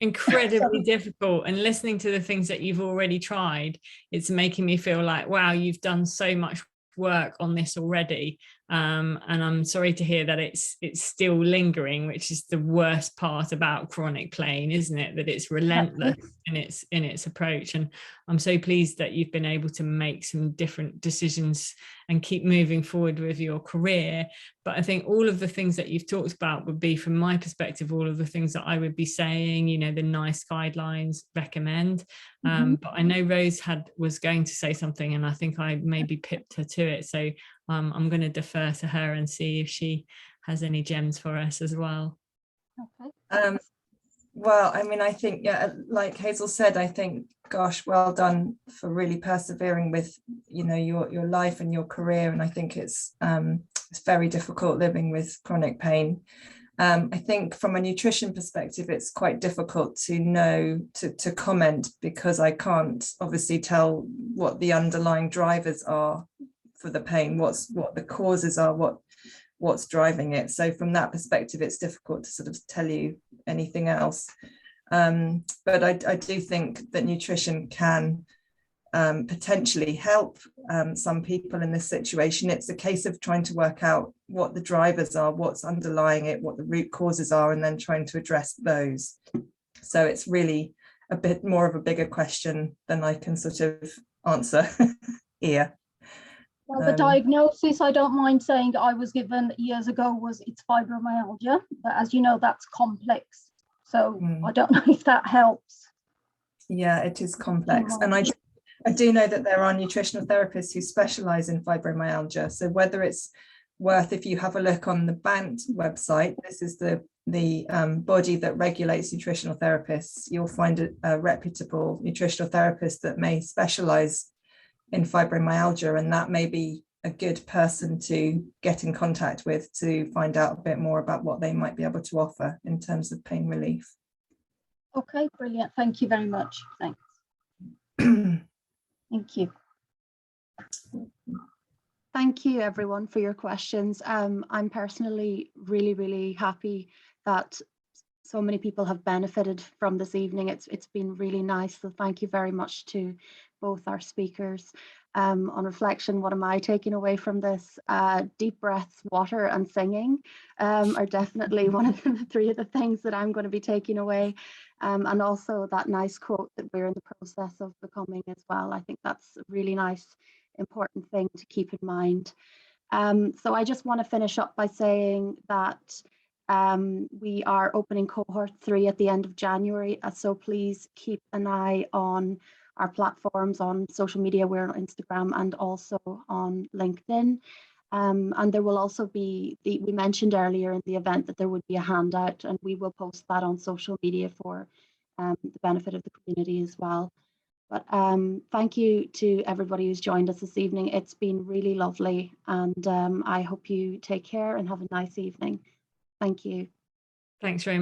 incredibly difficult, and listening to the things that you've already tried, it's making me feel like, wow, you've done so much work on this already, and I'm sorry to hear that it's still lingering, which is the worst part about chronic pain, isn't it, that it's relentless in its approach. And I'm so pleased that you've been able to make some different decisions and keep moving forward with your career. But I think all of the things that you've talked about would be, from my perspective, all of the things that I would be saying, you know, the nice guidelines, recommend. But I know Rose was going to say something, and I think I maybe pipped her to it. So I'm going to defer to her and see if she has any gems for us as well. Okay. Well, I mean, I think, yeah, like Hazel said, I think, gosh, well done for really persevering with, you know, your life and your career. And I think it's very difficult living with chronic pain. I think from a nutrition perspective, it's quite difficult to comment, because I can't obviously tell what the underlying drivers are for the pain, what the causes are, what's driving it. So from that perspective, it's difficult to sort of tell you anything else. But I do think that nutrition can potentially help some people in this situation. It's a case of trying to work out what the drivers are, what's underlying it, what the root causes are, and then trying to address those. So it's really a bit more of a bigger question than I can sort of answer here. Well, the diagnosis, I don't mind saying, I was given years ago it's fibromyalgia, but as you know, that's complex. So I don't know if that helps. Yeah, it is complex. And I do know that there are nutritional therapists who specialize in fibromyalgia. So whether it's worth, if you have a look on the BANT website, this is the body that regulates nutritional therapists, you'll find a reputable nutritional therapist that may specialize in fibromyalgia, and that may be a good person to get in contact with to find out a bit more about what they might be able to offer in terms of pain relief. Okay, brilliant. Thank you very much. Thanks. Thank you. Thank you everyone for your questions. I'm personally really happy that so many people have benefited from this evening. It's been really nice. So thank you very much to both our speakers. On reflection, what am I taking away from this? Deep breaths, water and singing are definitely one of the three of the things that I'm going to be taking away. And also that nice quote that we're in the process of becoming as well. I think that's a really nice, important thing to keep in mind. So I just want to finish up by saying that we are opening cohort 3 at the end of January, so please keep an eye on our platforms on social media. We're on Instagram and also on LinkedIn. And there will also be, we mentioned earlier in the event that there would be a handout, and we will post that on social media for the benefit of the community as well. But thank you to everybody who's joined us this evening. It's been really lovely, and I hope you take care and have a nice evening. Thank you. Thanks very much.